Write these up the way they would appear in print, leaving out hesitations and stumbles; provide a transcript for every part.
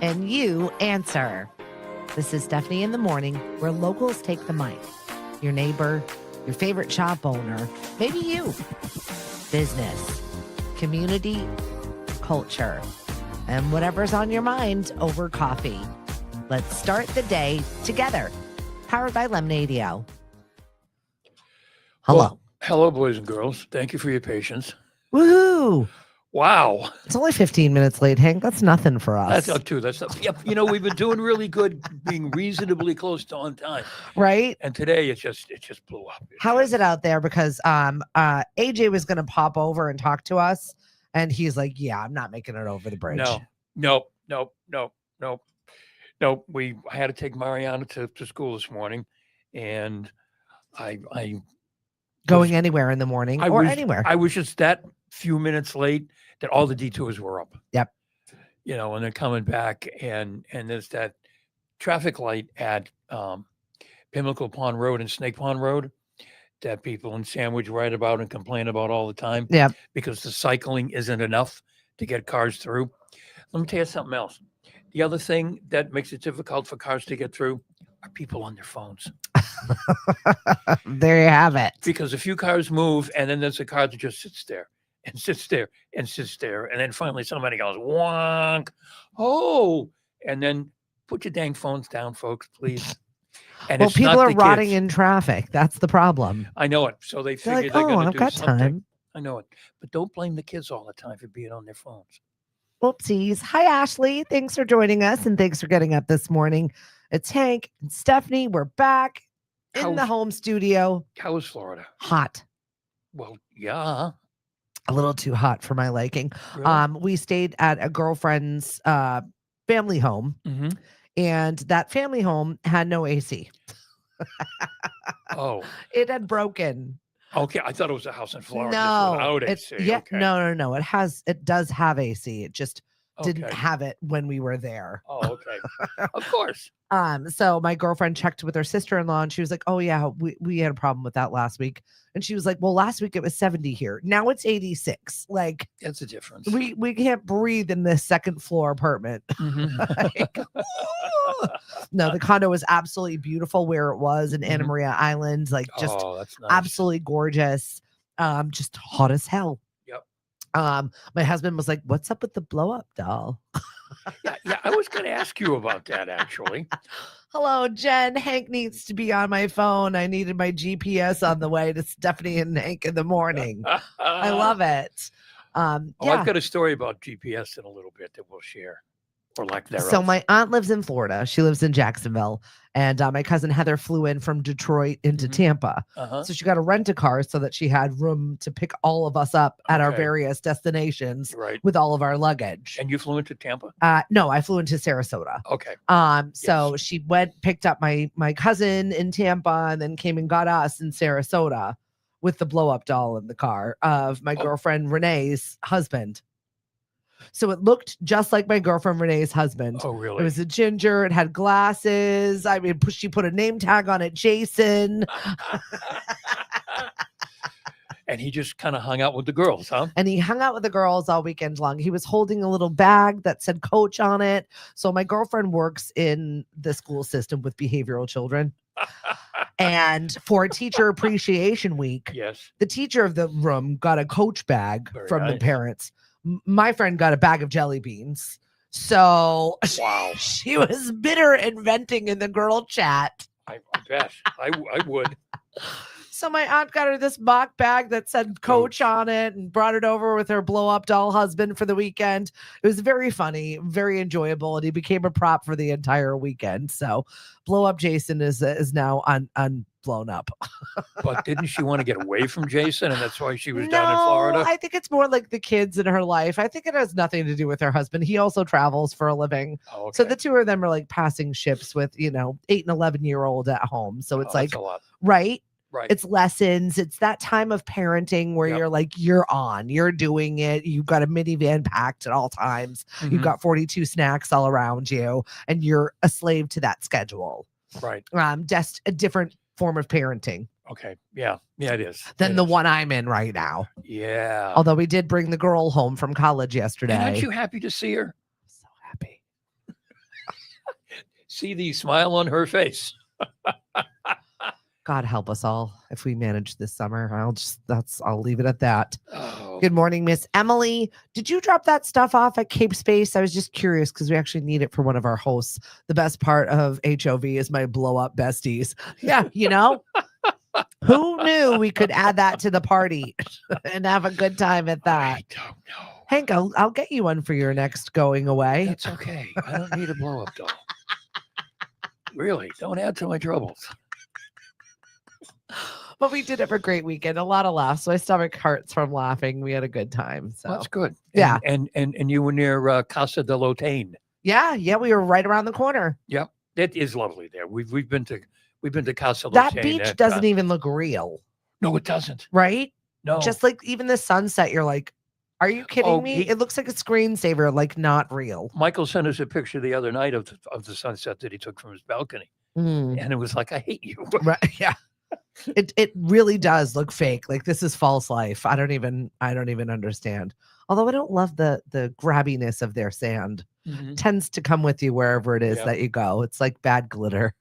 and you answer. This is Stephanie in the Morning, where locals take the mic. Your neighbor, your favorite shop owner, maybe you. Business, community, culture, and whatever's on your mind over coffee. Let's start the day together. Powered by Lemonadio. Hello. Well, hello, boys and girls. Thank you for your patience. Woohoo! Wow. It's only 15 minutes late, Hank. That's nothing for us. That's up to. That's up. Yep. You know, we've been doing really good, being reasonably close to on time. Right? And today it just blew up. How is it out there? Because AJ was going to pop over and talk to us, and he's like, "Yeah, I'm not making it over the bridge." No. I had to take Mariana to school this morning, and I Going anywhere in the morning or anywhere. I was just that few minutes late that all the detours were up. Yep. You know, and then coming back, and there's that traffic light at Pimlico Pond Road and Snake Pond Road that people in Sandwich write about and complain about all the time. Yeah. Because the cycling isn't enough to get cars through. Let me tell you something else. The other thing that makes it difficult for cars to get through are people on their phones. There you have it. Because a few cars move, and then there's a car that just sits there and sits there and sits there. And then finally somebody goes, wonk. Oh, and then put your dang phones down, folks, please. And well, it's people not are the rotting kids. in traffic. That's the problem. I know it. So they They're figured like, they're oh, going to I've do got something. time. I know it. But don't blame the kids all the time for being on their phones. Whoopsies. Hi, Ashley. Thanks for joining us, and thanks for getting up this morning. It's Hank and Stephanie. We're back in the home studio. How is Florida? Hot. Well, yeah. A little too hot for my liking. Really? We stayed at a girlfriend's family home, Mm-hmm. and that family home had no AC. Oh. It had broken. Okay, I thought it was a house in Florida. No, Without AC. Yeah, Okay. no. It does have AC. It just didn't Okay. have it when we were there. Oh, okay. Of course. So my girlfriend checked with her sister-in-law, and she was like, "Oh yeah, we had a problem with that last week." And she was like, "Well, last week it was 70 here. Now it's 86. Like, That's a difference. we can't breathe in this second floor apartment." Mm-hmm. Like, no, the condo was absolutely beautiful where it was in Anna Mhm. Maria Island, like just That's nice. absolutely gorgeous. Just hot as hell. Yep. My husband was like, "What's up with the blow up doll?" Yeah, I was going to ask you about that, actually. Hello, Jen. Hank needs to be on my phone. I needed my GPS on the way to Stephanie and Hank in the morning. I love it. Oh, Yeah. I've got a story about GPS in a little bit that we'll share. Or lack thereof. So my aunt lives in Florida. She lives in Jacksonville. And my cousin Heather flew in from Detroit into Mhm. Tampa. Uh-huh. So she got a rent-a-car so that she had room to pick all of us up at our Okay. various destinations Right. with all of our luggage. And you flew into Tampa? No, I flew into Sarasota. Okay. So she picked up my cousin in Tampa, and then came and got us in Sarasota with the blow-up doll in the car of my girlfriend Renee's husband. So it looked just like my girlfriend Renee's husband. Oh, really? It was a ginger. It had glasses. I mean, she put a name tag on it, Jason. And he just kind of hung out with the girls, huh? And he hung out with the girls all weekend long. He was holding a little bag that said coach on it. So my girlfriend works in the school system with behavioral children. And for Teacher Appreciation Week, Yes. the teacher of the room got a coach bag Very from the nice. parents. My friend got a bag of jelly beans. So Wow. she was bitter and venting in the girl chat. I bet. I would. So my aunt got her this mock bag that said coach on it and brought it over with her blow up doll husband for the weekend. It was very funny, very enjoyable, and he became a prop for the entire weekend. So blow up Jason is now blown up. But didn't she want to get away from Jason, and that's why she was down in Florida? I think it's more like the kids in her life. I think it has nothing to do with her husband. He also travels for a living. Oh, okay. So the two of them are like passing ships with, 8 and 11-year-old at home. So it's like, that's a lot. right? Right. It's lessons. It's that time of parenting where you're like, you're doing it. You've got a minivan packed at all times. Mhm. You've got 42 snacks all around you, and you're a slave to that schedule. Right. Just a different form of parenting. Okay. Yeah. Yeah, it is. Than the one I'm in right now. Yeah. Although we did bring the girl home from college yesterday. And aren't you happy to see her? So happy. see the smile on her face. God help us all if we manage this summer. I'll leave it at that. Oh, Good morning, Miss Emily. Did you drop that stuff off at Cape Space? I was just curious because we actually need it for one of our hosts. The best part of HOV is my blow up besties. Yeah, who knew we could add that to the party and have a good time at that? I don't know. Hank, I'll get you one for your next going away. That's okay. I don't need a blow up doll. Really, don't add to my troubles. But we did have a great weekend, a lot of laughs. My stomach hurts from laughing. We had a good time. So Well, that's good. Yeah. And you were near Casa de Lotain. yeah, we were right around the corner. Yep. It is lovely there. We've been to Casa That Lotain. beach doesn't even look real, No, it doesn't. right? No. Just like even the sunset, you're like, are you kidding Oh, me? It looks like a screensaver, like not real. Michael sent us a picture the other night of the sunset that he took from his balcony. Mm, And it was like, I hate you. right, yeah. It really does look fake. Like this is false life. I don't even understand. Although I don't love the grabbiness of their sand. Mhm. Tends to come with you wherever it is Yeah. that you go. It's like bad glitter.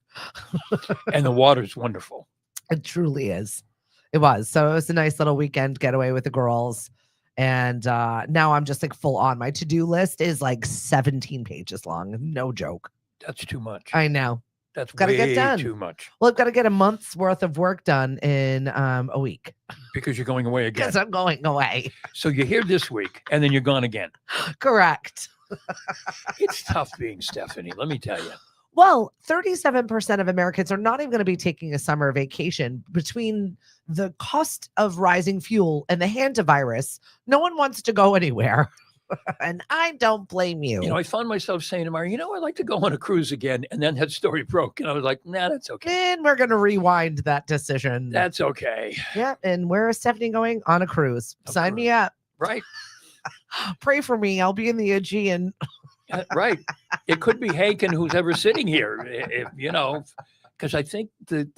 And the water's wonderful. It truly is. It was. So it was a nice little weekend getaway with the girls. And now I'm just like full on. My to-do list is like 17 pages long. No joke. That's too much. I know. That's gotta get way done. too much. Well, I've got to get a month's worth of work done in a week Because you're going away again. because I'm going away. So you're here this week and then you're gone again. Correct. It's tough being Stephanie, let me tell you. Well, 37% of Americans are not even going to be taking a summer vacation. Between the cost of rising fuel and the hantavirus, no one wants to go anywhere. And I don't blame you. I found myself saying to Mary, I'd like to go on a cruise again. And then that story broke. And I was like, nah, that's okay. And we're going to rewind that decision. That's okay. Yeah. And where is Stephanie going? On a cruise. Sign me up. Right. Pray for me. I'll be in the Aegean. Right. It could be Hank and who's ever sitting here, because I think the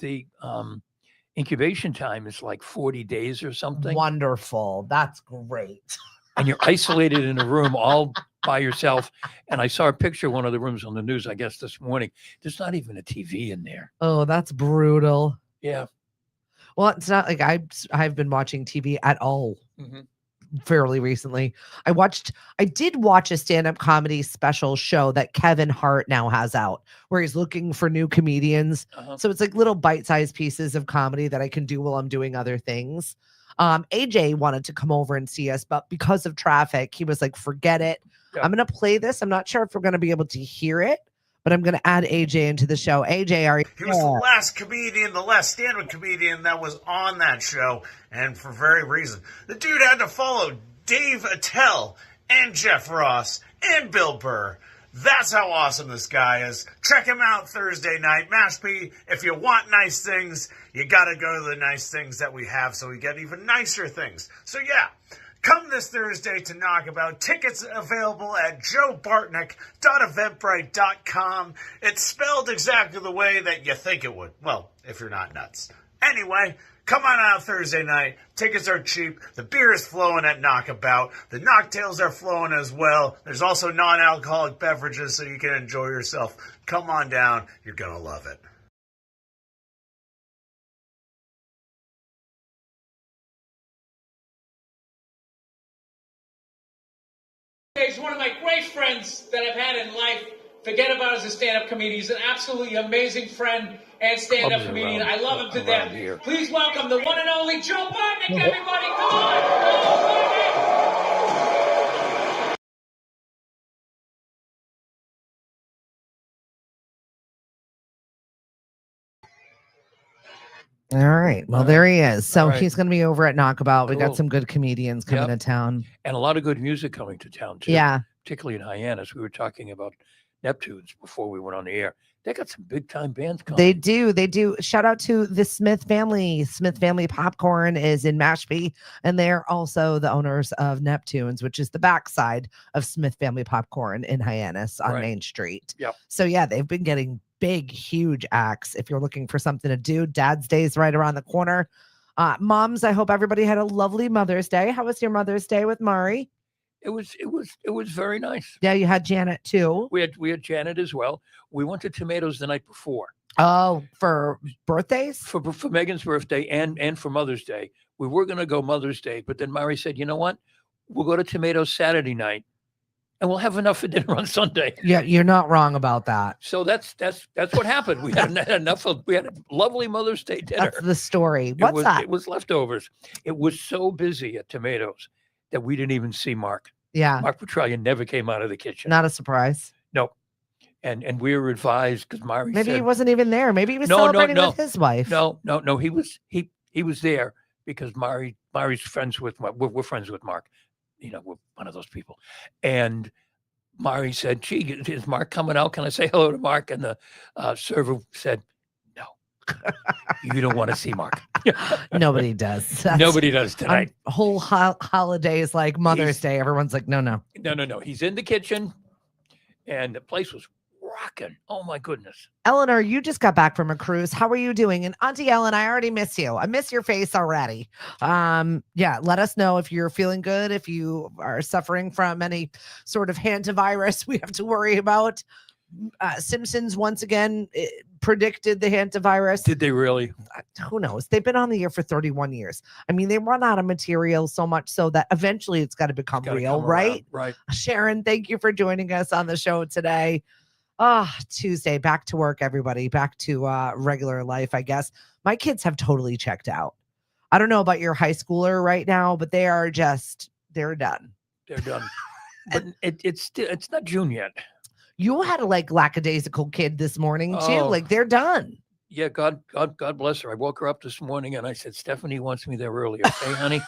incubation time is like 40 days or something. Wonderful. That's great. And you're isolated in a room all by yourself. And I saw a picture of one of the rooms on the news, I guess, this morning. There's not even a TV in there. Oh, that's brutal. Yeah. Well, it's not like I've been watching TV at all fairly recently. I did watch a stand-up comedy special show that Kevin Hart now has out where he's looking for new comedians. So it's like little bite-sized pieces of comedy that I can do while I'm doing other things. AJ wanted to come over and see us, but because of traffic, he was like, forget it. Yeah. I'm going to play this. I'm not sure if we're going to be able to hear it, but I'm going to add AJ into the show. AJ, are you? He was the last comedian, the last stand-up comedian that was on that show, and for very reason. The dude had to follow Dave Attell and Jeff Ross and Bill Burr. That's how awesome this guy is. Check him out Thursday night. Mashpee, if you want nice things, you got to go to the nice things that we have so we get even nicer things. So yeah, come this Thursday to Knockabout. Tickets available at joebartnick.eventbrite.com. It's spelled exactly the way that you think it would. Well, if you're not nuts. Anyway, come on out Thursday night. Tickets are cheap. The beer is flowing at Knockabout. The Knocktails are flowing as well. There's also non-alcoholic beverages so you can enjoy yourself. Come on down. You're going to love it. He's one of my great friends that I've had in life. Forget about as a stand-up comedian. He's an absolutely amazing friend and stand-up Clubs comedian. around- I love him to around death. here. Please welcome the one and only Joe Bartnick, everybody. Come on. Joe Bartnick. All right. Well, All right. there he is. So All right. he's going to be over at Knockabout. We got Cool. some good comedians coming Yep. to town. And a lot of good music coming to town, too. Yeah. Particularly in Hyannis. We were talking about Neptunes before we went on the air. They got some big-time bands coming. They do. They do. Shout out to the Smith family. Smith Family Popcorn is in Mashpee, and they're also the owners of Neptunes, which is the backside of Smith Family Popcorn in Hyannis on Right. Main Street. Yep. So yeah, they've been getting big, huge acts. If you're looking for something to do, Dad's Day is right around the corner. Moms, I hope everybody had a lovely Mother's Day. How was your Mother's Day with Mari? It was very nice. Yeah, you had Janet too. We had Janet as well. We went to Tomatoes the night before Oh, for birthdays? for Megan's birthday and for Mother's Day. We were going to go Mother's Day, but then Mari said, "You know what? We'll go to Tomatoes Saturday night, and we'll have enough for dinner on Sunday." Yeah, you're not wrong about that. So that's what happened. We had enough of. We had a lovely Mother's Day dinner. That's the story. What's that? It was leftovers. It was so busy at Tomatoes that we didn't even see Mark. Yeah, Mark Petralia never came out of the kitchen. not a surprise. No. And we were advised because Mari Maybe said, he wasn't even there. Maybe he was No, celebrating with his wife. No. He was there because Mari's friends with we're friends with Mark. You know, we're one of those people. And Mari said, "Gee, is Mark coming out? Can I say hello to Mark?" And the server said, "No, you don't want to see Mark." Nobody does. Nobody does tonight. Whole holidays like Mother's Day. Everyone's like, no. No. He's in the kitchen, and the place was rocking. Oh my goodness. Eleanor, you just got back from a cruise. How are you doing? And Auntie Ellen, I already miss you. I miss your face already. Yeah, let us know if you're feeling good, if you are suffering from any sort of hantavirus we have to worry about. Simpsons once again predicted the hantavirus. Did they really? Who knows? They've been on the air for 31 years. I mean, they run out of material so much so that eventually it's got to become real, right? Right. Sharon, thank you for joining us on the show today. Tuesday, back to work, everybody. Back to regular life, I guess. My kids have totally checked out. I don't know about your high schooler right now, but they're done. They're done. But it's not June yet. You had a lackadaisical kid this morning too. Oh. They're done. Yeah, God bless her. I woke her up this morning and I said, "Stephanie wants me there early. Okay, honey?"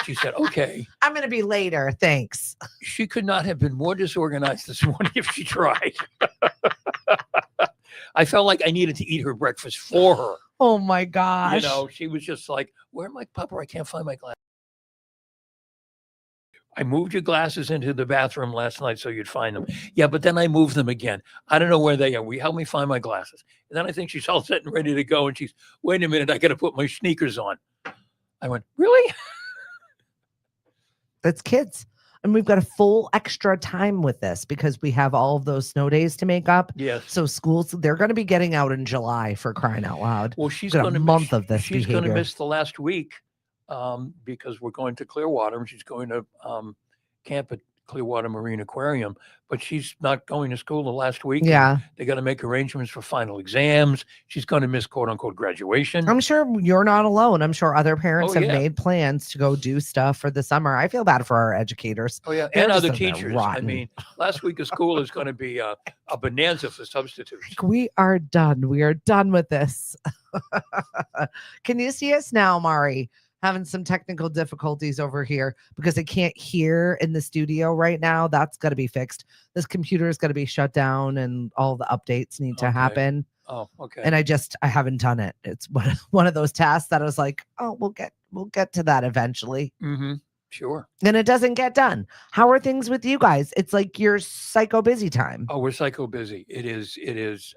She said, "Okay." I'm going to be later. Thanks. She could not have been more disorganized this morning if she tried. I felt like I needed to eat her breakfast for her. Oh my gosh. You know, she was just like, "Where are my Papa? I can't find my glasses." I moved your glasses into the bathroom last night so you'd find them. Yeah, but then I moved them again. I don't know where they are. Will you help me find my glasses? And then I think she's all set and ready to go. And she's, "Wait a minute, I got to put my sneakers on." I went, "Really?" That's kids. And we've got a full extra time with this because we have all of those snow days to make up. Yes. So schools, they're going to be getting out in July, for crying out loud. Well, she's Got going a to month of this She's going to behavior. miss the last week because we're going to Clearwater and she's going to camp at Clearwater Marine Aquarium, but she's not going to school the last week. Yeah. They got to make arrangements for final exams. She's going to miss quote unquote graduation. I'm sure you're not alone. I'm sure other parents Oh, have yeah. made plans to go do stuff for the summer. I feel bad for our educators. Oh yeah, They're and just other in there teachers. rotten. I mean, last week of school is going to be a bonanza for substitutes. We are done. We are done with this. Can you see us now, Mari? Having some technical difficulties over here because I can't hear in the studio right now. That's got to be fixed. This computer is going to be shut down and all the updates need to Okay. happen. Oh, okay. And I haven't done it. It's one of those tasks that I was like, oh, we'll get to that eventually. Mm-hmm. Sure. And it doesn't get done. How are things with you guys? It's like your psycho busy time. Oh, we're psycho busy. It is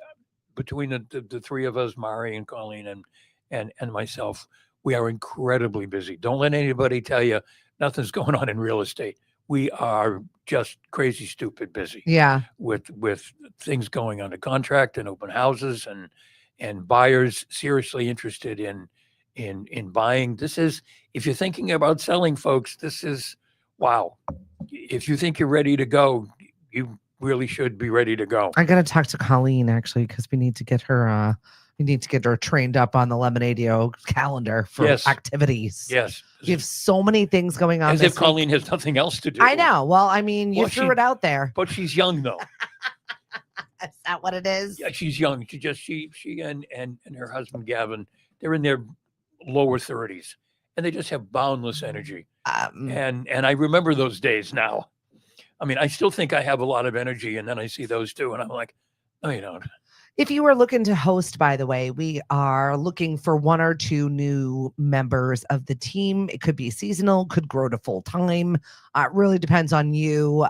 between the three of us, Mari and Colleen and myself. We are incredibly busy. Don't let anybody tell you nothing's going on in real estate. We are just crazy, stupid busy. Yeah. With things going under contract and open houses and buyers seriously interested in buying. This is, if you're thinking about selling, folks, this is wow. If you think you're ready to go, you really should be ready to go. I got to talk to Colleen actually because we need to get her. We need to get her trained up on the Lemonadio calendar for Yes. activities. Yes. We have so many things going on. As this if Colleen has nothing else to do. week. I know. Well, I mean, you Well, threw she- it out there. But she's young though. Is that what it is? Yeah, she's young. She and her husband Gavin, they're in their lower 30s and they just have boundless energy. And I remember those days now. I mean, I still think I have a lot of energy and then I see those two and I'm like, no, you don't. If you were looking to host, by the way, we are looking for 1 or 2 new members of the team. It could be seasonal, could grow to full time. It really depends on you.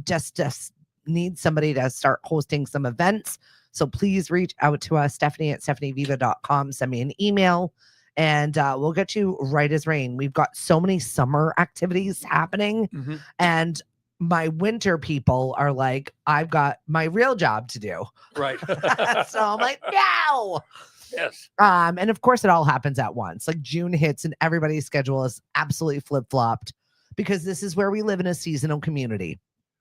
Just need somebody to start hosting some events. So please reach out to us, Stephanie@stephanieviva.com. Send me an email and we'll get you right as rain. We've got so many summer activities happening, Mhm. and my winter people are like, I've got my real job to do. Right. So I'm like, no. Yes. And of course, it all happens at once. Like June hits, and everybody's schedule is absolutely flip flopped because this is where we live in a seasonal community.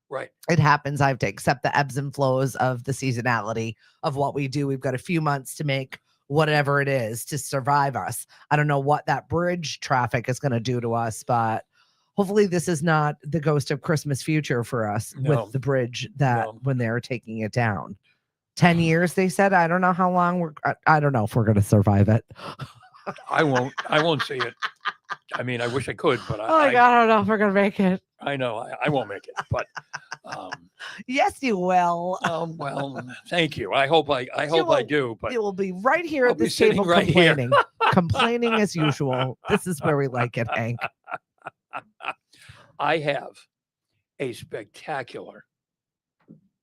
Right. It happens. I have to accept the ebbs and flows of the seasonality of what we do. We've got a few months to make whatever it is to survive us. I don't know what that bridge traffic is going to do to us, but hopefully this is not the ghost of Christmas future for us No. with the bridge that No. when they're taking it down. 10 years, they said. I don't know how long I don't know if we're going to survive it. I won't see it. I mean, I wish I could, but Oh my God, I don't know if we're going to make it. I know I won't make it, but Yes, you will. well, thank you. I hope I do, but You will be right here I'll at be this sitting table right here. complaining. Complaining as usual. This is where we like it, Hank. I have a spectacular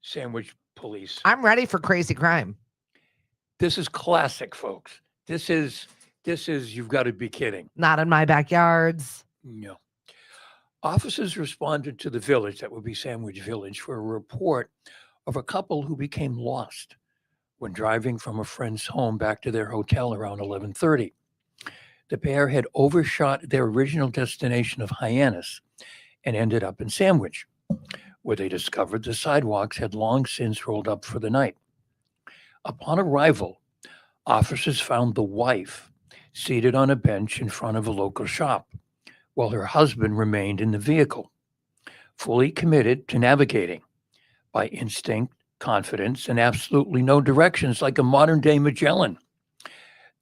sandwich police. I'm ready for crazy crime. This is classic, folks. This is you've got to be kidding. Not in my backyards. No. Officers responded to the village, that would be Sandwich Village, for a report of a couple who became lost when driving from a friend's home back to their hotel around 11:30. The pair had overshot their original destination of Hyannis and ended up in Sandwich, where they discovered the sidewalks had long since rolled up for the night. Upon arrival, officers found the wife seated on a bench in front of a local shop, while her husband remained in the vehicle, fully committed to navigating by instinct, confidence, and absolutely no directions, like a modern-day Magellan.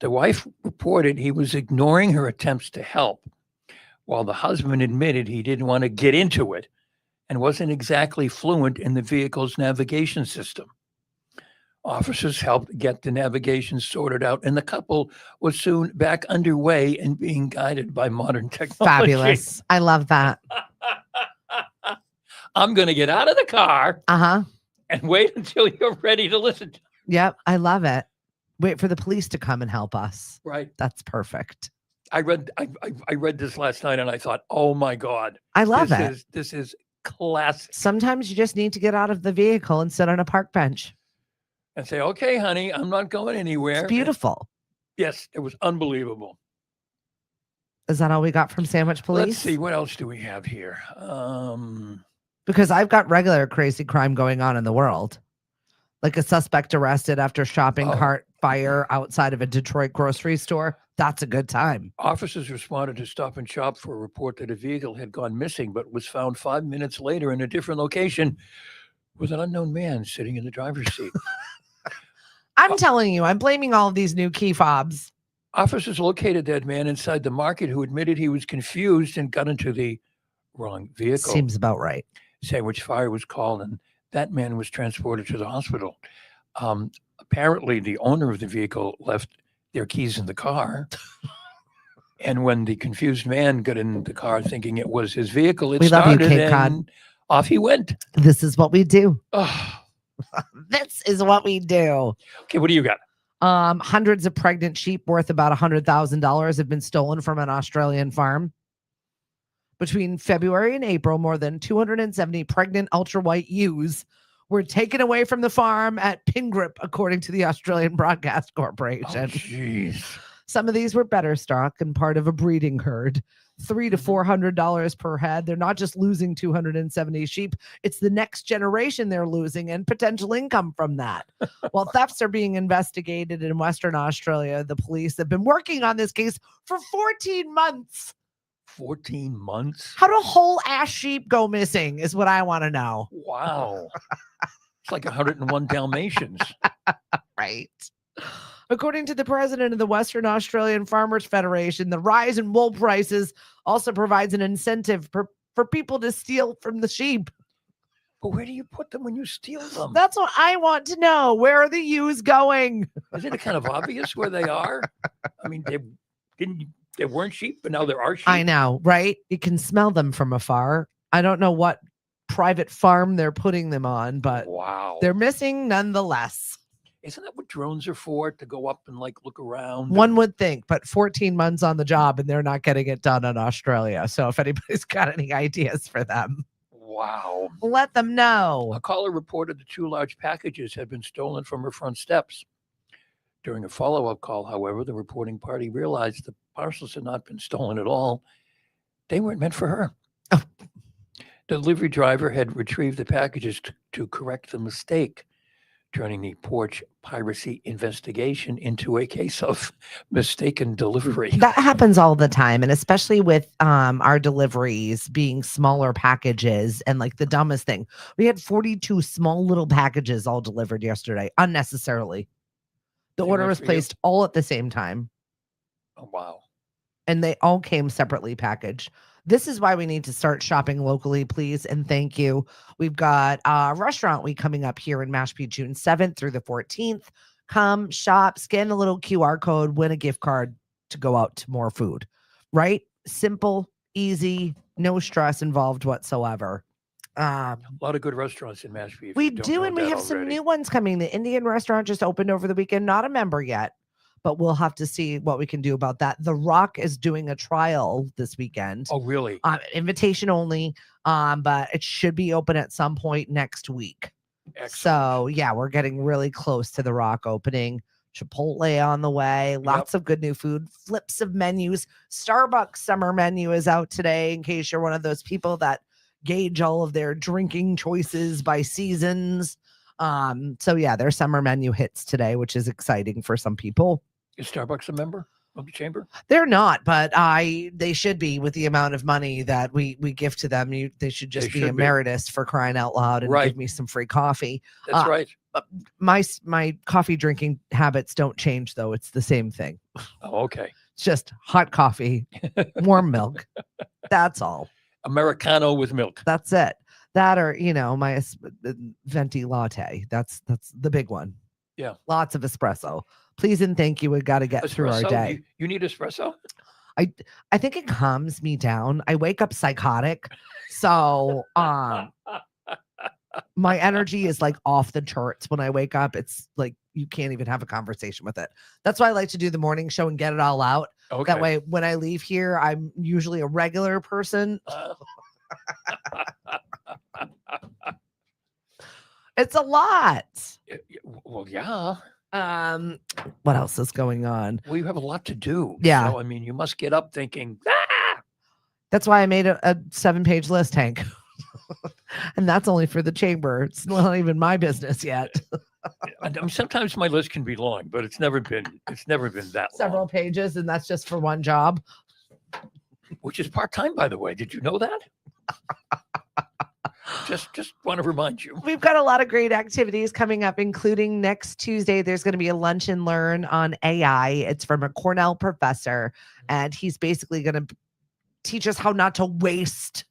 The wife reported he was ignoring her attempts to help, while the husband admitted he didn't want to get into it and wasn't exactly fluent in the vehicle's navigation system. Officers helped get the navigation sorted out, and the couple was soon back underway and being guided by modern technology. Fabulous. I love that. I'm going to get out of the car Uh-huh. and wait until you're ready to listen to. Yep. I love it. Wait for the police to come and help us. Right. That's perfect. I read this last night and I thought, oh my God. I love it. This is classic. Sometimes you just need to get out of the vehicle and sit on a park bench. And say, okay, honey, I'm not going anywhere. It's beautiful. Yes, it was unbelievable. Is that all we got from Sandwich Police? Let's see, what else do we have here? Because I've got regular crazy crime going on in the world. Like a suspect arrested after shopping cart fire outside of a Detroit grocery store. That's a good time. Officers responded to Stop and Shop for a report that a vehicle had gone missing, but was found 5 minutes later in a different location with an unknown man sitting in the driver's seat. I'm telling you, I'm blaming all of these new key fobs. Officers located that man inside the market who admitted he was confused and got into the wrong vehicle. Seems about right. Sandwich Fire was called, and that man was transported to the hospital. Apparently, the owner of the vehicle left their keys in the car. And when the confused man got in the car thinking it was his vehicle, it started and off he went. This is what we do. Oh. This is what we do. Okay, what do you got? Hundreds of pregnant sheep worth about $100,000 have been stolen from an Australian farm. Between February and April, more than 270 pregnant ultra-white ewes were taken away from the farm at Pingrip, according to the Australian Broadcast Corporation. Oh, jeez. Some of these were better stock and part of a breeding herd. $300 to $400 per head. They're not just losing 270 sheep. It's the next generation they're losing and potential income from that. While thefts are being investigated in Western Australia, the police have been working on this case for 14 months. 14 months? How do whole ass sheep go missing is what I want to know. Wow. It's like 101 Dalmatians. Right. According to the president of the Western Australian Farmers Federation, the rise in wool prices also provides an incentive for people to steal from the sheep. But where do you put them when you steal them? That's what I want to know. Where are the ewes going? Isn't it kind of obvious where they are? I mean, they weren't sheep, but now there are sheep. I know, right? You can smell them from afar. I don't know what private farm they're putting them on, but wow, they're missing nonetheless. Isn't that what drones are for? To go up and like look around? One would think, but 14 months on the job and they're not getting it done in Australia. So if anybody's got any ideas for them, Wow. let them know. A caller reported that 2 large packages had been stolen from her front steps. During a follow-up call, however, the reporting party realized the parcels had not been stolen at all. They weren't meant for her. Oh. The delivery driver had retrieved the packages to correct the mistake, turning the porch piracy investigation into a case of mistaken delivery. That happens all the time, and especially with our deliveries being smaller packages. And like the dumbest thing, we had 42 small little packages all delivered yesterday unnecessarily. The They order went was for you? placed all at the same time, Oh, wow. and they all came separately packaged. This is why we need to start shopping locally, please, and thank you. We've got a restaurant week coming up here in Mashpee, June 7th through the 14th. Come shop, scan the little QR code, win a gift card to go out to more food. Right? Simple, easy, no stress involved whatsoever. A lot of good restaurants in Mashpee. if We you don't do, know and we that have some already. new ones coming. The Indian restaurant just opened over the weekend. Not a member yet, but we'll have to see what we can do about that. The Rock is doing a trial this weekend. Oh, really? Invitation only, but it should be open at some point next week. Excellent. So yeah, we're getting really close to the Rock opening. Chipotle on the way. Lots of good new food. Flips of menus. Starbucks summer menu is out today in case you're one of those people that gauge all of their drinking choices by seasons. So yeah, their summer menu hits today, which is exciting for some people. Is Starbucks a member of the chamber? They're not, but they should be with the amount of money that we give to them. They should just be should be. emeritus for crying out loud and Right. give me some free coffee. That's right. My coffee drinking habits don't change though. It's the same thing. Oh, okay. It's just hot coffee, warm milk. That's all. Americano with milk. That's it. That or, my venti latte. That's the big one. Yeah. Lots of espresso. Please and thank you. We got to get through our Espresso? day. You need espresso? I think it calms me down. I wake up psychotic. So my energy is like off the charts when I wake up. It's like you can't even have a conversation with it. That's why I like to do the morning show and get it all out. Okay. That way when I leave here, I'm usually a regular person. It's a lot. Well, yeah. What else is going on? Well, you have a lot to do. Yeah. So, I mean, you must get up thinking, That's why I made a 7-page list, Hank. And that's only for the chamber. It's not even my business yet. I mean, sometimes my list can be long, but it's never been that Several long. pages, and that's just for one job. Which is part-time, by the way. Did you know that? Just want to remind you. We've got a lot of great activities coming up, including next Tuesday. There's going to be a lunch and learn on AI. It's from a Cornell professor, and he's basically going to teach us how not to waste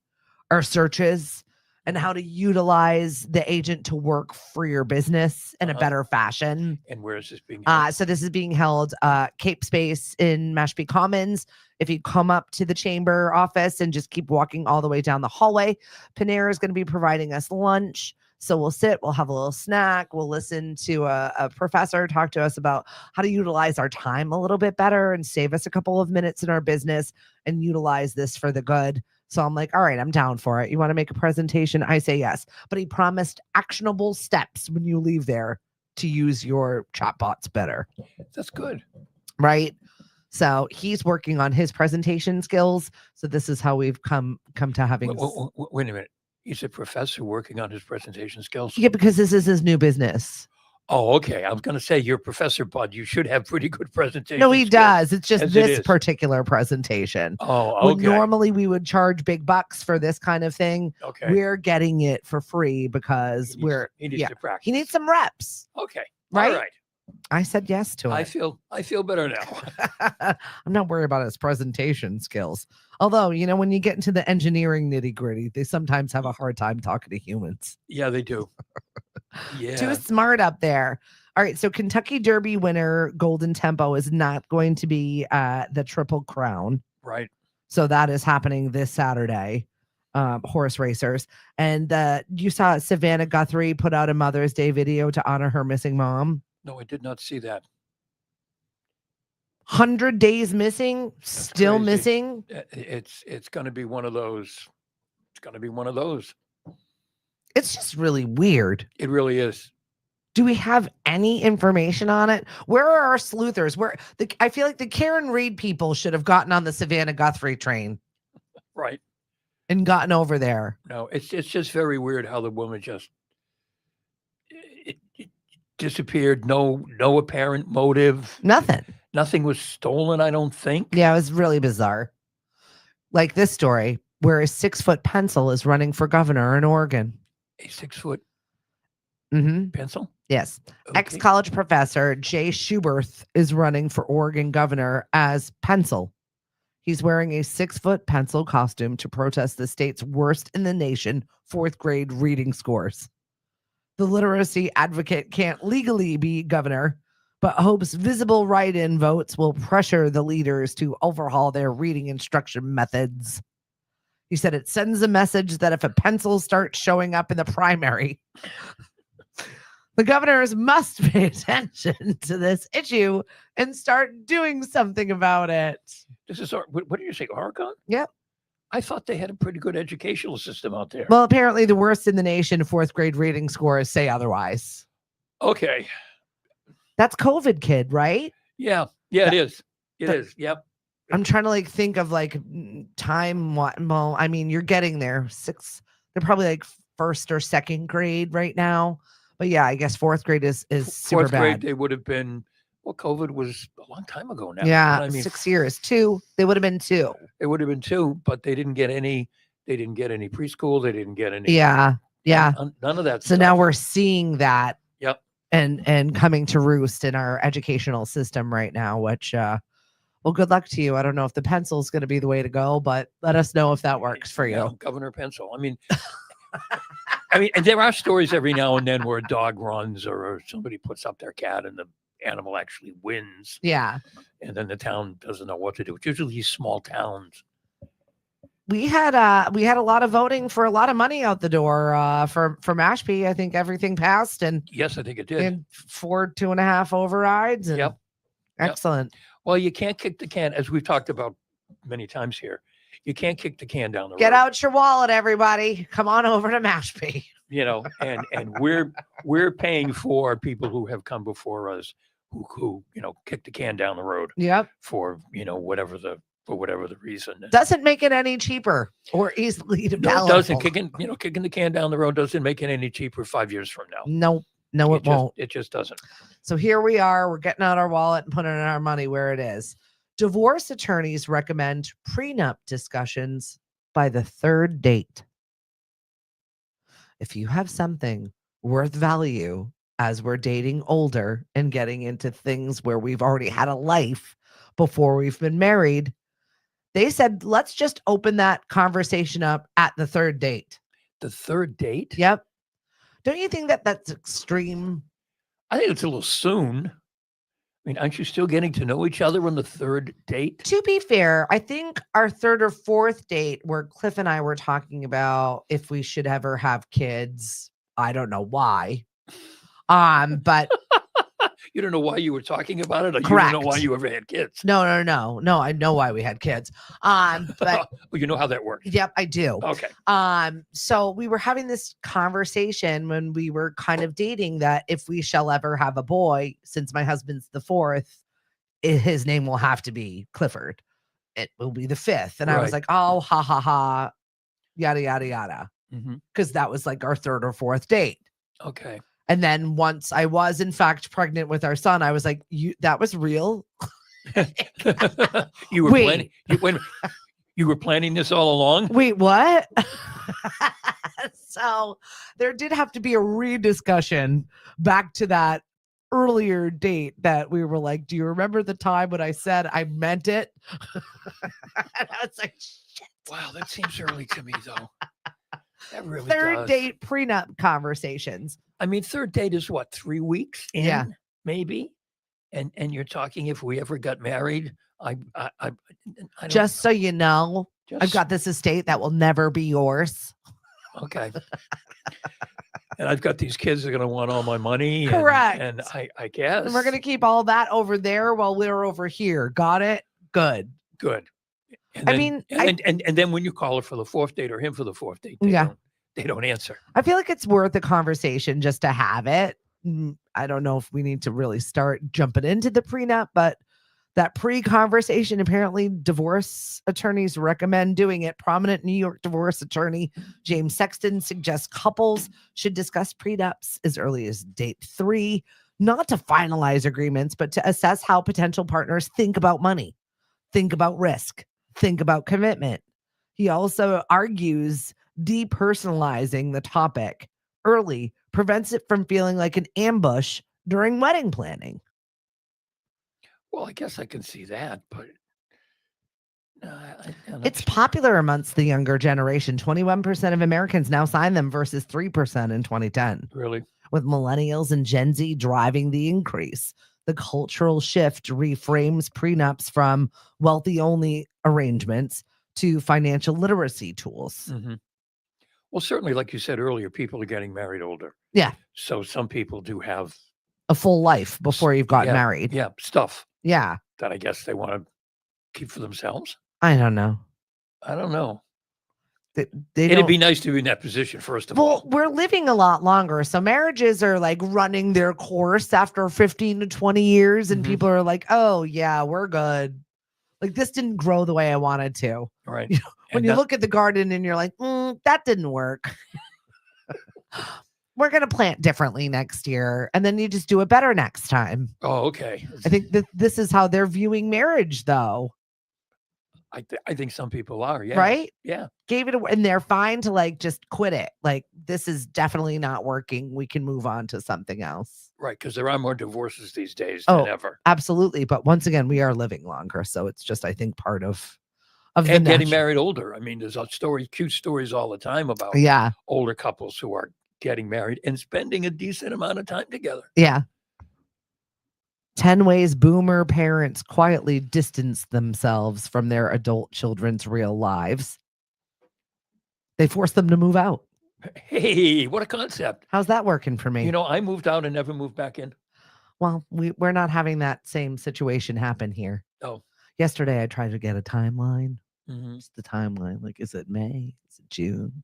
our searches and how to utilize the agent to work for your business in a better fashion. And where is this being held? So this is being held Cape Space in Mashpee Commons. If you come up to the chamber office and just keep walking all the way down the hallway, Panera is going to be providing us lunch. So we'll sit, we'll have a little snack, we'll listen to a professor talk to us about how to utilize our time a little bit better and save us a couple of minutes in our business and utilize this for the good. So I'm like, all right, I'm down for it. You want to make a presentation? I say yes. But he promised actionable steps when you leave there to use your chatbots better. That's good. Right? So he's working on his presentation skills. So this is how we've come to having. Wait a minute. He's a professor working on his presentation skills? Yeah, because this is his new business. Oh, okay. I was going to say, you're Professor Bud. You should have pretty good presentation No, he skills. does. It's just As it this is. particular presentation. Oh, When okay. normally we would charge big bucks for this kind of thing, Okay. we're getting it for free because He needs to practice. he needs some reps. Okay. Right? All right. I said yes to I it. feel better now. I'm not worried about his presentation skills. Although, when you get into the engineering nitty gritty, they sometimes have a hard time talking to humans. Yeah, they do. Yeah. Too smart up there. All right. So Kentucky Derby winner Golden Tempo is not going to be the Triple Crown. Right. So that is happening this Saturday. Horse racers. And you saw Savannah Guthrie put out a Mother's Day video to honor her missing mom. No, I did not see that. 100 days missing, still crazy. missing. It's going to be one of those. It's going to be one of those. It's just really weird. It really is. Do we have any information on it? Where are our sleuthers? I feel like the Karen Reed people should have gotten on the Savannah Guthrie train Right. and gotten over there. No, it's just very weird how the woman just it disappeared. No apparent motive. Nothing. Nothing was stolen, I don't think. Yeah, it was really bizarre. Like this story where a 6-foot pencil is running for governor in Oregon. A 6-foot Mm-hmm. pencil? Yes. Okay. Ex-college professor Jay Schuberth is running for Oregon governor as Pencil. He's wearing a 6-foot pencil costume to protest the state's worst in the nation 4th grade reading scores. The literacy advocate can't legally be governor, but hopes visible write-in votes will pressure the leaders to overhaul their reading instruction methods. He said it sends a message that if a pencil starts showing up in the primary, the governors must pay attention to this issue and start doing something about it. This is what did you say, Oregon? Yep. I thought they had a pretty good educational system out there. Well, apparently the worst in the nation 4th grade reading scores say otherwise. Okay. That's COVID, kid, right? Yeah, it is. It is. Yep. I'm trying to think of time. Well, I mean, you're getting there. They're probably like 1st or 2nd grade right now. But yeah, I guess 4th grade is super 4th grade, bad. they would have been. Well, COVID was a long time ago now. Yeah, I mean, 6 years. 2. They would have been 2. It would have been 2, but they didn't get any. They didn't get any preschool. They didn't get any. Yeah. None of that. So now we're seeing that. Yep. And coming to roost in our educational system right now, which well, good luck to you. I don't know if the pencil is going to be the way to go, but let us know if that works for you. Yeah, Governor Pencil. I mean, and there are stories every now and then where a dog runs or somebody puts up their cat and the animal actually wins. Yeah. And then the town doesn't know what to do. It's usually these small towns. We had a lot of voting for a lot of money out the door for Mashpee. I think everything passed, and Yes, I think it did. and 4 2.5 overrides. And Yep. Excellent. Well, you can't kick the can, as we've talked about many times here. You can't kick the can down the road. Get out your wallet, everybody. Come on over to Mashpee. And we're paying for people who have come before us who kick the can down the road Yep. for whatever the reason. Doesn't make it any cheaper or easily to No, it doesn't. Kicking the can down the road doesn't make it any cheaper 5 years from now. No, it won't. It just doesn't. So here we are. We're getting out our wallet and putting our money where it is. Divorce attorneys recommend prenup discussions by the 3rd date. If you have something worth value as we're dating older and getting into things where we've already had a life before we've been married, they said, let's just open that conversation up at the 3rd date. The 3rd date? Yep. Don't you think that that's extreme? I think it's a little soon. I mean, aren't you still getting to know each other on the 3rd date? To be fair, I think our 3rd or 4th date where Cliff and I were talking about if we should ever have kids. I don't know why. But You don't know why you were talking about it, or Correct. you don't know why you ever had kids. no. I know why we had kids. But Well, you know how that works. yep, I do. Okay. So we were having this conversation when we were kind of dating that if we shall ever have a boy, since my husband's the 4th, his name will have to be Clifford. It will be the 5th. And I was Right. like, oh, ha, ha, ha, yada, yada, yada. Mm-hmm. Because that was like our 3rd or 4th date. Okay. And then once I was in fact pregnant with our son, I was like, that was real? You were Wait. planning. You were planning this all along. Wait, what? So there did have to be a rediscussion back to that earlier date that we were like, do you remember the time when I said I meant it? And I was like, shit. Wow, that seems early to me, though. That really 3rd does. date prenup conversations. I mean, 3rd date is what, 3 weeks in, Yeah. maybe, and you're talking if we ever got married. I don't Just so you know, I've just- got this estate that will never be yours. Okay. and I've got these kids that are going to want all my money. Correct. And I guess. And we're going to keep all that over there while we're over here. Got it? Good. Good. And then, and then when you call her for the fourth date or him for the fourth date, they don't answer. I feel like it's worth a conversation just to have it. I don't know if we need to really start jumping into the prenup, but that pre-conversation, apparently divorce attorneys recommend doing it. Prominent New York divorce attorney James Sexton suggests couples should discuss prenups as early as date 3, not to finalize agreements, but to assess how potential partners think about money, think about risk, think about commitment. He also argues depersonalizing the topic early prevents it from feeling like an ambush during wedding planning. Well, I guess I can see that, but it's popular amongst the younger generation. 21% of Americans now sign them versus 3% in 2010. Really? With millennials and Gen Z driving the increase. The cultural shift reframes prenups from wealthy-only arrangements to financial literacy tools. Mm-hmm. Well, certainly, like you said earlier, people are getting married older. Yeah. So some people do have a full life before you've gotten married. Yeah, stuff. Yeah. That I guess they want to keep for themselves. I don't know. It'd be nice to be in that position, first of all. Well, we're living a lot longer. So marriages are like running their course after 15 to 20 years. And people are like, oh, yeah, we're good. Like this didn't grow the way I wanted to. Right. You know, when you look at the garden and you're like, that didn't work. We're going to plant differently next year. And then you just do it better next time. Oh, okay. I think that this is how they're viewing marriage, though. I think some people are, yeah. Right? Yeah. Gave it away, and they're fine to like just quit it. Like, this is definitely not working. We can move on to something else. Right, because there are more divorces these days than ever. Absolutely. But once again, we are living longer. So it's just, I think, part of and getting married older. I mean, there's cute stories all the time about older couples who are getting married and spending a decent amount of time together. Yeah. 10 ways boomer parents quietly distance themselves from their adult children's real lives. They force them to move out. Hey, what a concept. How's that working for me? You know, I moved out and never moved back in. Well, we're not having that same situation happen here. Oh. Yesterday, I tried to get a timeline. Mm-hmm. Just the timeline. Like, is it May? Is it June?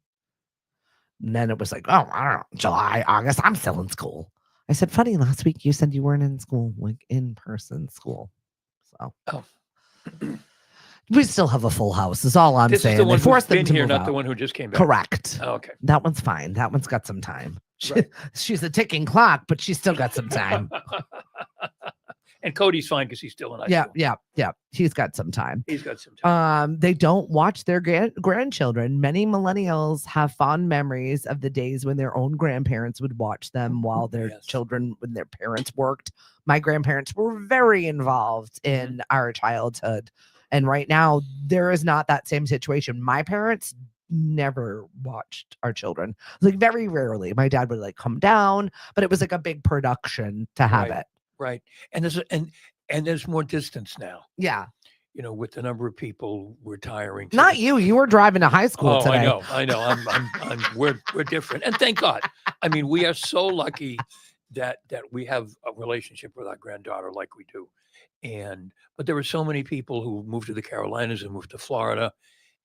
And then it was like, oh, I don't know, July, August. I'm still in school. I said, funny, last week you said you weren't in school, like in-person school. So we still have a full house, is all I'm saying. Is the one they forced who's them been to here, move not out. the one who just came back. Correct. Oh, okay. That one's fine. That one's got some time. Right. She's a ticking clock, but she's still got some time. And Cody's fine because he's still in high school. Yeah. He's got some time. He's got some time. They don't watch their grandchildren. Many millennials have fond memories of the days when their own grandparents would watch them while their children, when their parents worked. My grandparents were very involved in our childhood. And right now, there is not that same situation. My parents never watched our children. Like very rarely. My dad would like come down, but it was like a big production to have it. Right. And there's more distance now. Yeah. You know, with the number of people retiring. Not you. You were driving to high school today. I know. We're different. And thank God. I mean, we are so lucky that we have a relationship with our granddaughter like we do. But there were so many people who moved to the Carolinas and moved to Florida,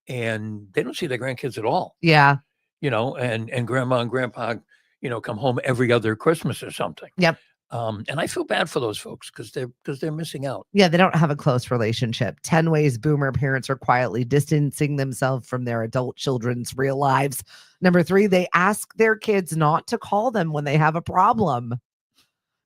and they don't see their grandkids at all. Yeah. You know, and grandma and grandpa, you know, come home every other Christmas or something. Yep. And I feel bad for those folks because they're missing out. Yeah, they don't have a close relationship. 10 ways boomer parents are quietly distancing themselves from their adult children's real lives. Number 3, they ask their kids not to call them when they have a problem.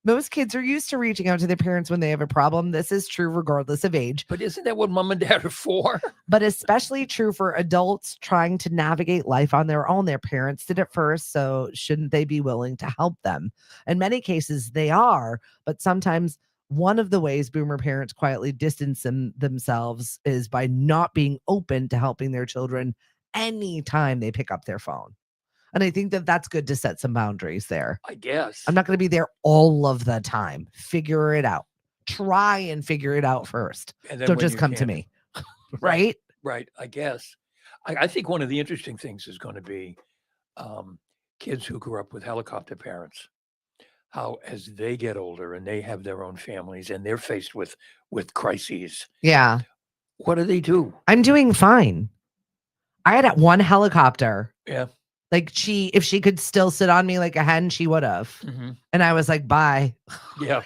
Most kids are used to reaching out to their parents when they have a problem. This is true regardless of age. But isn't that what mom and dad are for? But especially true for adults trying to navigate life on their own. Their parents did it first, so shouldn't they be willing to help them? In many cases, they are, but sometimes one of the ways boomer parents quietly distance themselves is by not being open to helping their children anytime they pick up their phone. And I think that that's good to set some boundaries there. I guess. I'm not going to be there all of the time. Figure it out. Try and figure it out first. Don't just come to me. Right? Right. I guess. I think one of the interesting things is going to be kids who grew up with helicopter parents, how as they get older and they have their own families and they're faced with crises, Yeah. what do? I'm doing fine. I had one helicopter. Yeah. Like if she could still sit on me like a hen, she would have. Mhm. And I was like, bye. Yeah.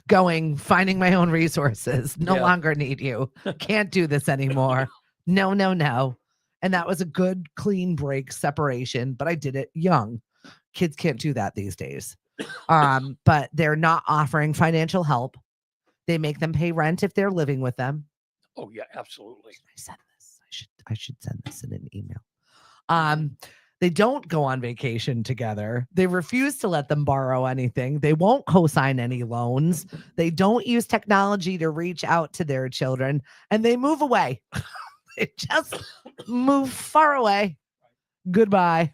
Finding my own resources. No Yeah. longer need you. Can't do this anymore. No. And that was a good, clean break separation, but I did it young. Kids can't do that these days. But they're not offering financial help. They make them pay rent if they're living with them. Oh yeah, absolutely. I said this. I should send this in an email. They don't go on vacation together. They refuse to let them borrow anything. They won't co-sign any loans. They don't use technology to reach out to their children, and they move away. They just move far away. Goodbye.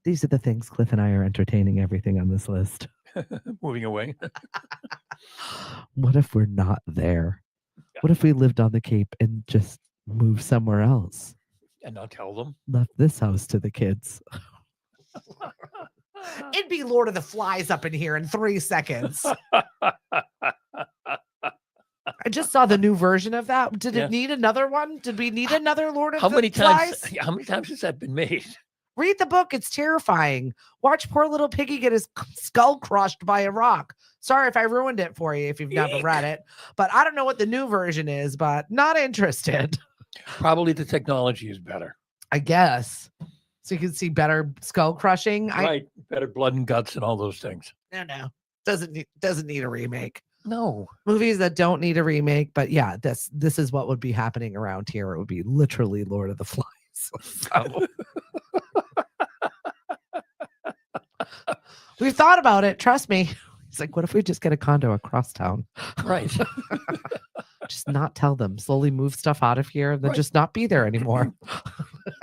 These are the things Cliff and I are entertaining everything on this list. Moving away. What if we're not there? What if we lived on the Cape and just moved somewhere else? And not tell them. Left this house to the kids. It'd be Lord of the Flies up in here in 3 seconds. I just saw the new version of that. Did it need another one? Did we need another Lord of the Flies? How many times has that been made? Read the book. It's terrifying. Watch poor little piggy get his skull crushed by a rock. Sorry if I ruined it for you if you've never read it. But I don't know what the new version is, but not interested. Probably the technology is better. I guess. So you can see better skull crushing. Right. Better blood and guts and all those things. No. Doesn't need a remake. No. Movies that don't need a remake, but yeah, this is what would be happening around here. It would be literally Lord of the Flies. So. We've thought about it. Trust me. He's like, what if we just get a condo across town? Right. Just not tell them. Slowly move stuff out of here and then just not be there anymore.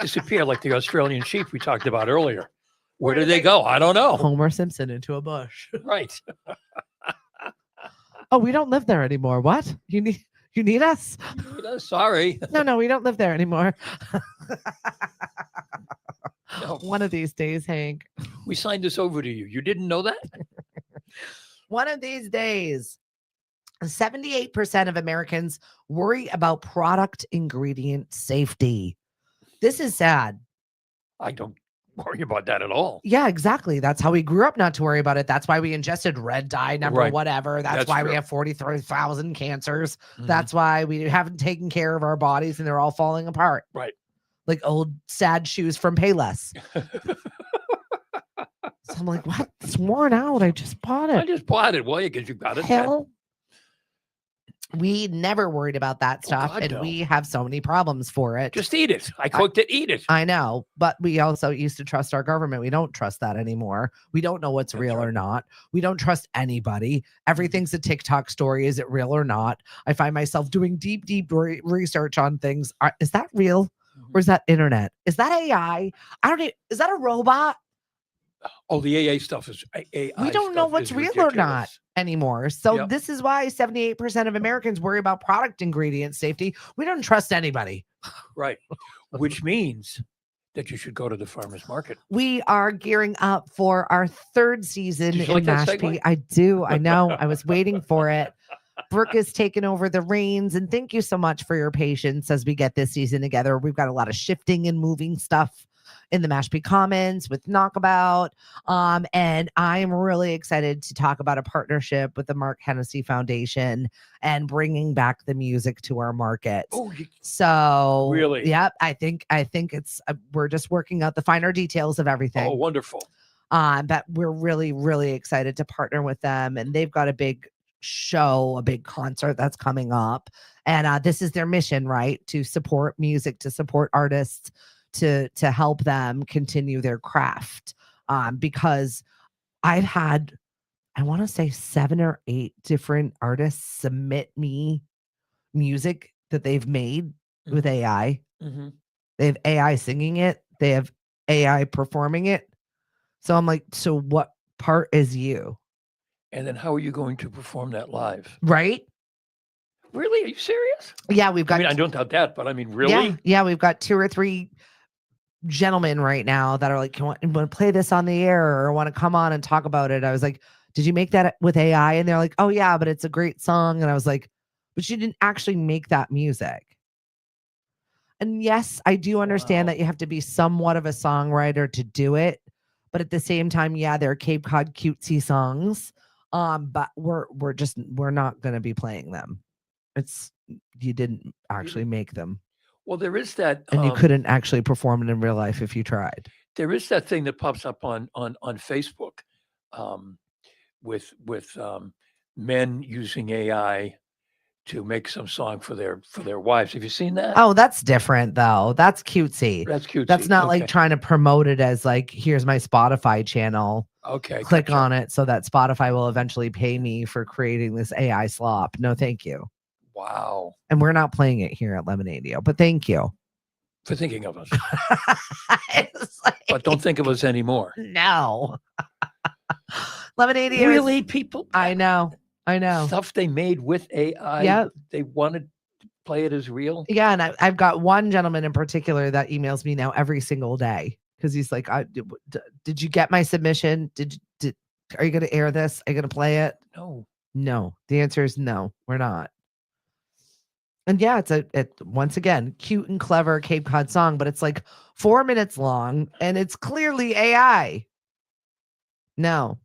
Disappear like the Australian sheep we talked about earlier. Where did they go? I don't know. Homer Simpson into a bush. Right. Oh, we don't live there anymore. What? You need us? Sorry. No, we don't live there anymore. No. One of these days, Hank. We signed this over to you. You didn't know that? One of these days. 78% of Americans worry about product ingredient safety. This is sad. I don't worry about that at all. Yeah, exactly. That's how we grew up not to worry about it. That's why we ingested red dye, whatever. That's why true. we have 43,000 cancers. Mhm. That's why we haven't taken care of our bodies and they're all falling apart. Right. Like old sad shoes from Payless. So I'm like, what? It's worn out. I just bought it. I just bought it. Well, because you got it. Hell. We never worried about that stuff, God, and no. we have so many problems for it. Just eat it. I cooked it. Eat it. I know, but we also used to trust our government. We don't trust that anymore. We don't know what's That's real right. or not. We don't trust anybody. Everything's a TikTok story. Is it real or not? I find myself doing deep research on things. Is that real? Or is that internet? Is that AI? I don't know. Is that a robot? Oh, the AA stuff is AI. We don't know stuff what's is real or not ridiculous. anymore. So Yep. this is why 78% of Americans worry about product ingredient safety. We don't trust anybody. Right. Which means that you should go to the farmer's market. We are gearing up for our 3rd season Did you in like that Mashpee. segue? I do. I know. I was waiting for it. Brooke has taken over the reins, and thank you so much for your patience as we get this season together. We've got a lot of shifting and moving stuff in the Mashpee Commons with Knockabout. And I'm really excited to talk about a partnership with the Mark Hennessy Foundation and bringing back the music to our market. Oh, So Really? Yep. I think it's we're just working out the finer details of everything. oh, wonderful. But we're really, really excited to partner with them. And they've got a big show, a big concert that's coming up. And this is their mission, right? To support music, to support artists, to help them continue their craft. Because I've had, I want to say 7 or 8 different artists submit me music that they've made with AI. Mm-hmm. They have AI singing it. They have AI performing it. So I'm like, so what part is you? And then how are you going to perform that live? Right? Really? Are you serious? Yeah, we've got. I mean, I don't doubt that, but I mean, really? Yeah, we've got 2 or 3 gentlemen right now that are like, want to play this on the air or want to come on and talk about it. I was like, did you make that with AI? And they're like, oh yeah, but it's a great song. And I was like, but you didn't actually make that music. And yes, I do understand that you have to be somewhat of a songwriter to do it. But at the same time, yeah, they're Cape Cod cutesy songs. But we're not gonna be playing them. You didn't actually make them. Well, there is that, And you couldn't actually perform it in real life if you tried. there is that thing that pops up on Facebook, with men using AI to make some song for their wives. Have you seen that? Oh, that's different though. That's cutesy. That's cute. That's not like trying to promote it as like, here's my Spotify channel. Okay. Click on it so that Spotify will eventually pay me for creating this AI slop. No, thank you. Wow. And we're not playing it here at Lemonadio, but thank you for thinking of us. Like, but don't think of us anymore. No. Lemonadio. Really, people? I know. Stuff they made with AI. Yeah. They wanted to play it as real. Yeah. And I've got one gentleman in particular that emails me now every single day because he's like, did you get my submission? Are you going to air this? Are you going to play it? No. The answer is no, we're not. And yeah, it's once again, cute and clever Cape Cod song, but it's like 4 minutes long and it's clearly AI. No.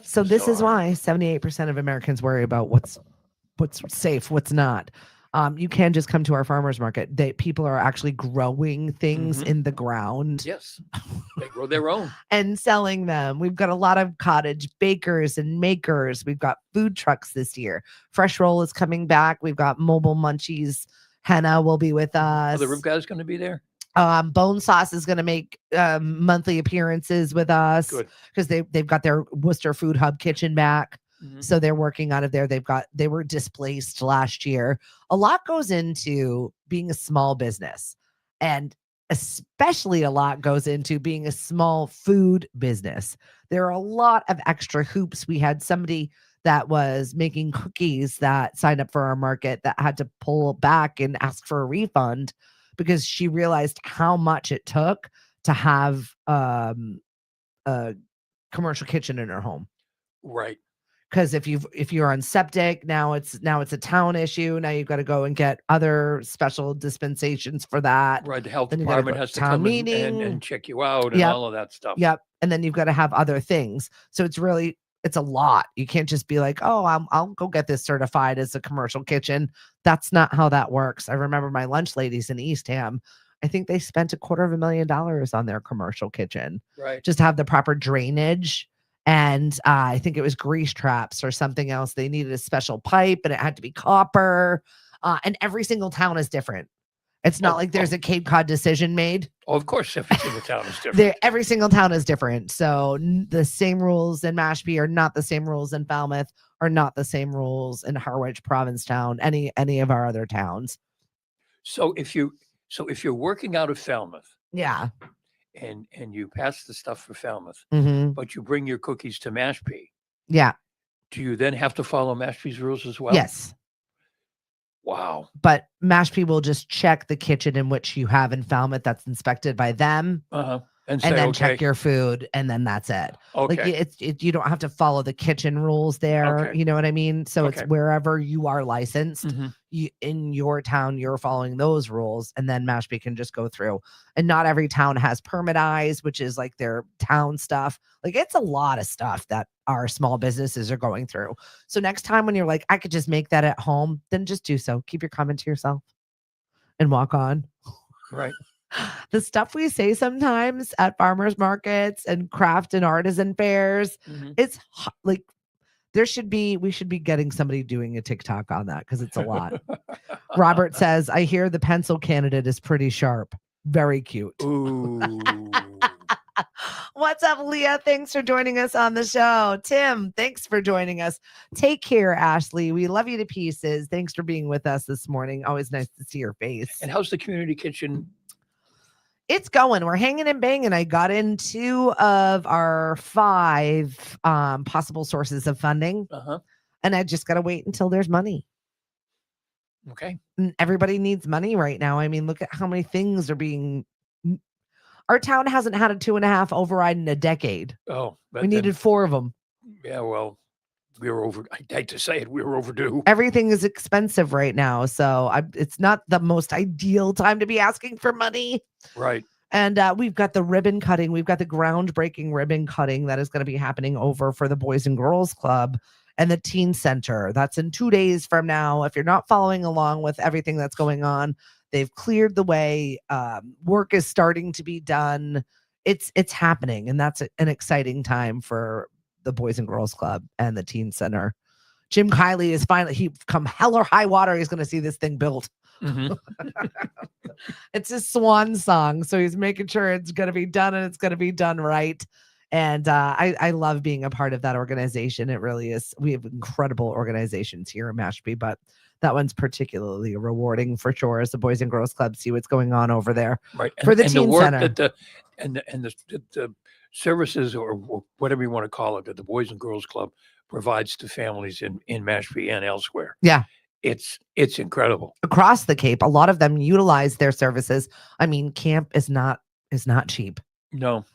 So this is why 78% of Americans worry about what's safe, what's not. You can just come to our farmers market. People are actually growing things in the ground. Yes, they grow their own and selling them. We've got a lot of cottage bakers and makers. We've got food trucks this year. Fresh Roll is coming back. We've got Mobile Munchies. Henna will be with us. The Rib Guy's going to be there. Bone Sauce is going to make monthly appearances with us because they've got their Worcester Food Hub kitchen back. So they're working out of there. They were displaced last year. A lot goes into being a small business, and especially a lot goes into being a small food business. There are a lot of extra hoops. We had somebody that was making cookies that signed up for our market that had to pull back and ask for a refund because she realized how much it took to have a commercial kitchen in her home. Right. Because if you're on septic, now it's a town issue. Now you've got to go and get other special dispensations for that. Right. The health department has to come and check you out and all of that stuff. Yep. And then you've got to have other things. So it's a lot. You can't just be like, oh, I'll go get this certified as a commercial kitchen. That's not how that works. I remember my lunch ladies in Eastham. I think they spent $250,000 on their commercial kitchen. Right. Just to have the proper drainage. And I think it was grease traps or something else. They needed a special pipe and it had to be copper. And every single town is different. It's not like there's a Cape Cod decision made. Oh, of course, every single town is different. Every single town is different. So the same rules in Mashpee are not the same rules in Falmouth, are not the same rules in Harwich, Provincetown, any of our other towns. So if you're working out of Falmouth, yeah, and you pass the stuff for Falmouth, but you bring your cookies to Mashpee, yeah, do you then have to follow Mashpee's rules as well? Yes. Wow. But Mashpee will just check the kitchen in which you have in Falmouth that's inspected by them. And then check your food, and then that's it. Okay. Like you don't have to follow the kitchen rules there. Okay. You know what I mean? So it's wherever you are licensed, in your town, you're following those rules, and then Mashpee can just go through. And not every town has permit eyes, which is like their town stuff. Like it's a lot of stuff that our small businesses are going through. So next time when you're like, I could just make that at home, then just do so. Keep your comment to yourself and walk on. Right. The stuff we say sometimes at farmers markets and craft and artisan fairs, it's like we should be getting somebody doing a TikTok on that because it's a lot. Robert says, I hear the pencil candidate is pretty sharp. Very cute. Ooh. What's up, Leah? Thanks for joining us on the show. Tim, thanks for joining us. Take care, Ashley. We love you to pieces. Thanks for being with us this morning. Always nice to see your face. And how's the community kitchen? It's going. We're hanging and banging. I got in 2 of our 5 possible sources of funding. And I just got to wait until there's money. Okay. And everybody needs money right now. I mean, look at how many things are being. Our town hasn't had a 2.5 override in a decade. Oh, We needed 4 of them. Yeah, well, we were over. I hate to say it, we were overdue. Everything is expensive right now, so it's not the most ideal time to be asking for money. Right. And we've got the ribbon cutting. We've got the groundbreaking ribbon cutting that is going to be happening over for the Boys and Girls Club and the Teen Center. That's in 2 days from now. If you're not following along with everything that's going on, they've cleared the way. Work is starting to be done. It's happening, and that's an exciting time for the Boys and Girls Club and the Teen Center. Jim Kiley is he come hell or high water. He's going to see this thing built. Mm-hmm. It's his swan song. So he's making sure it's going to be done and it's going to be done right. And I love being a part of that organization. It really is. We have incredible organizations here in Mashpee, but that one's particularly rewarding for sure as the Boys and Girls Club see what's going on over there. Right. For the and Teen the work Center. that the services or whatever you want to call it that the Boys and Girls Club provides to families in Mashpee and elsewhere. Yeah. It's incredible. Across the Cape, a lot of them utilize their services. I mean, camp is not cheap. No.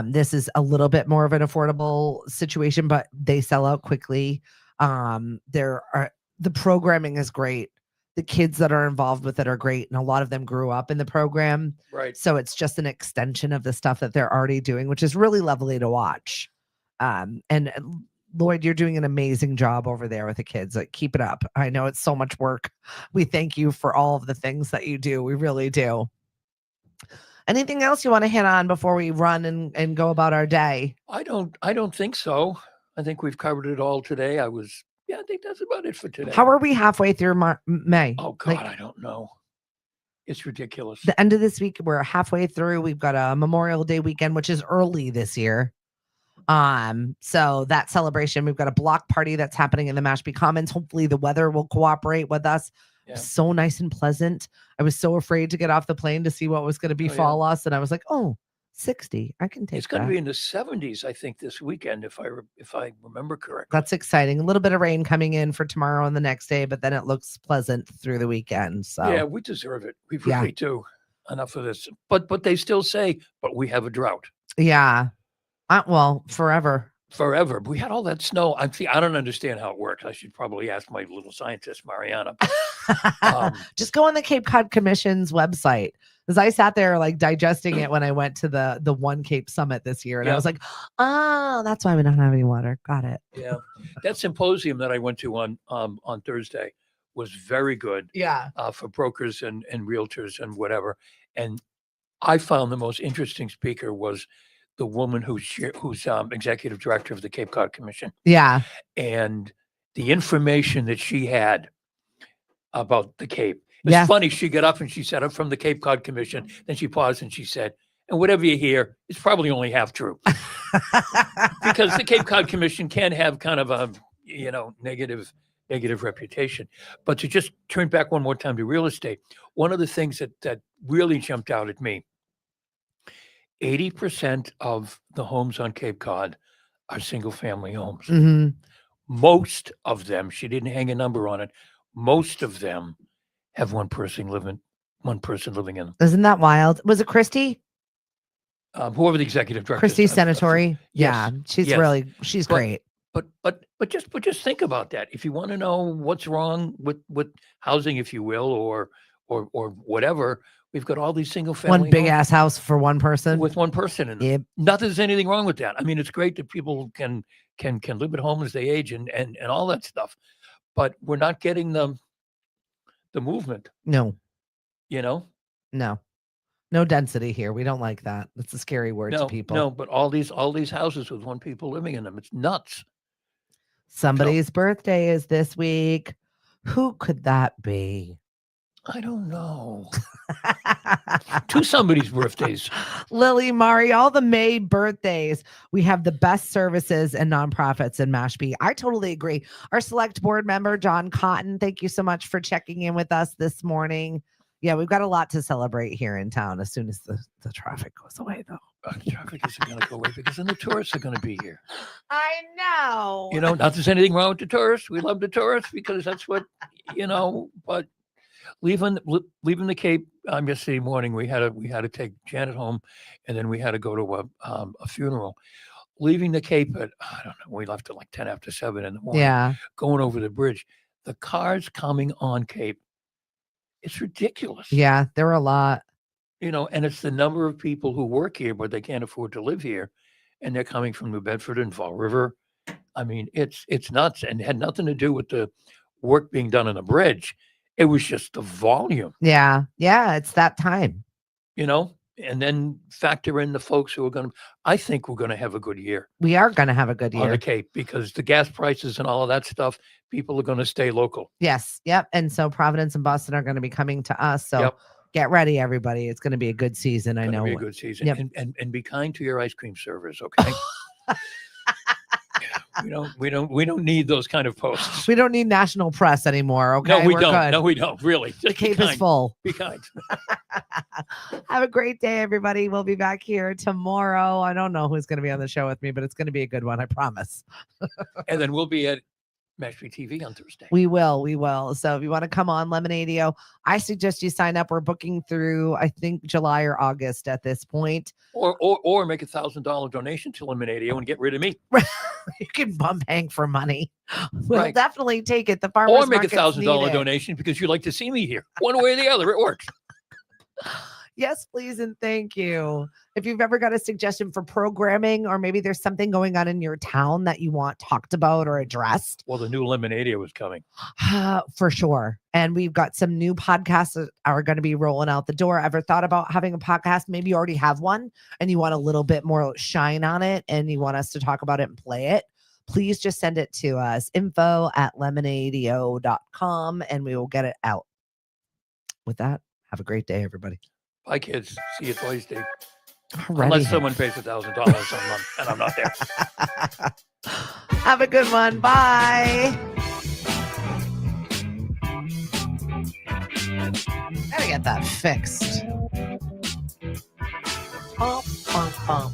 This is a little bit more of an affordable situation, but they sell out quickly. The programming is great. The kids that are involved with it are great, and a lot of them grew up in the program. Right. So it's just an extension of the stuff that they're already doing, which is really lovely to watch. And Lloyd, you're doing an amazing job over there with the kids. Like, keep it up. I know it's so much work. We thank you for all of the things that you do. We really do. Anything else you want to hit on before we run and go about our day? I don't think so. I think we've covered it all today. I think that's about it for today. How are we halfway through May? Oh God, I don't know. It's ridiculous. The end of this week, we're halfway through. We've got a Memorial Day weekend, which is early this year. So that celebration, we've got a block party that's happening in the Mashpee Commons. Hopefully the weather will cooperate with us. Yeah. So nice and pleasant. I was so afraid to get off the plane to see what was going to befall us. And I was like, 60. I can take It's going to be in the 70s, I think, this weekend, if I remember correctly. That's exciting. A little bit of rain coming in for tomorrow and the next day, but then it looks pleasant through the weekend. So yeah, we deserve it. We really do. Enough of this. But they still say, but we have a drought. Yeah. Forever. Forever. We had all that snow. I don't understand how it works. I should probably ask my little scientist, Mariana. Just go on the Cape Cod Commission's website. Because I sat there like digesting it when I went to the One Cape Summit this year. And I was like, that's why we don't have any water. Got it. Yeah. That symposium that I went to on Thursday was very good. Yeah. For brokers and realtors and whatever. And I found the most interesting speaker was the woman who's executive director of the Cape Cod Commission. Yeah. And the information that she had about the Cape. It's funny. She got up and she said, I'm from the Cape Cod Commission. Then she paused and she said, and whatever you hear, it's probably only half true. Because the Cape Cod Commission can have kind of a, negative reputation. But to just turn back one more time to real estate, one of the things that really jumped out at me, 80% of the homes on Cape Cod are single family homes. Mm-hmm. Most of them, she didn't hang a number on it, most of them have one person living in them. Isn't that wild? Was it Christy? Whoever the executive director. Christy Senatori. Yes. Yeah, she's great. But just think about that. If you want to know what's wrong with housing, if you will, or whatever, we've got all these single family one big ass house for one person with one person in them. Yep. Not that there's anything wrong with that. I mean, it's great that people can live at home as they age and all that stuff, but we're not getting the movement. No. No density here. We don't like that. It's a scary word to people. No, but all these houses with one people living in them, it's nuts. Somebody's birthday is this week. Who could that be? I don't know. To somebody's birthdays. Lily, Mari, all the May birthdays. We have the best services and nonprofits in Mashpee. I totally agree. Our select board member, John Cotton, thank you so much for checking in with us this morning. Yeah, we've got a lot to celebrate here in town as soon as the traffic goes away, though. The traffic isn't going to go away because then the tourists are going to be here. I know. Not there's anything wrong with the tourists. We love the tourists because that's what, but leaving the Cape on yesterday morning. We had to take Janet home, and then we had to go to a funeral. Leaving the Cape at, I don't know, we left at like 10 after 7 in the morning. Yeah. Going over the bridge, the cars coming on Cape, it's ridiculous. Yeah. There were a lot. And it's the number of people who work here, but they can't afford to live here, and they're coming from New Bedford and Fall River. I mean, it's nuts, and it had nothing to do with the work being done on the bridge. It was just the volume. Yeah. Yeah. It's that time. And then factor in the folks who are I think we're going to have a good year. We are going to have a good On year. the Cape, because the gas prices and all of that stuff, people are going to stay local. Yes. Yep. And so Providence and Boston are going to be coming to us. So Yep. get ready, everybody. It's going to be a good season. I It's know. going to be a good season. Yep. And be kind to your ice cream servers, okay? We don't need those kind of posts. We don't need national press anymore. Okay. No, we We're don't. good. No, we don't. Really. The Just be Cape is kind. full. Be kind. Have a great day, everybody. We'll be back here tomorrow. I don't know who's going to be on the show with me, but it's going to be a good one. I promise. And then we'll be at Mastery TV on Thursday. We will. So if you want to come on Lemonadio, I suggest you sign up. We're booking through, I think, July or August at this point. Or make $1,000 donation to Lemonadio and get rid of me. You can bump Hank for money. We'll Right. definitely take it. The farmers Or make markets $1,000 need it. donation because you like to see me here. One way or the other, it works. Yes, please, and thank you. If you've ever got a suggestion for programming, or maybe there's something going on in your town that you want talked about or addressed, Well, the new Lemonadio is coming. for sure. And we've got some new podcasts that are going to be rolling out the door. Ever thought about having a podcast? Maybe you already have one and you want a little bit more shine on it and you want us to talk about it and play it. Please just send it to us, info@lemonadio.com, and we will get it out. With that, have a great day, everybody. Bye, kids. See you Thursday. Alrighty. Unless someone pays $1,000 a month and I'm not there. Have a good one. Bye. Gotta get that fixed. Bum, bum, bum.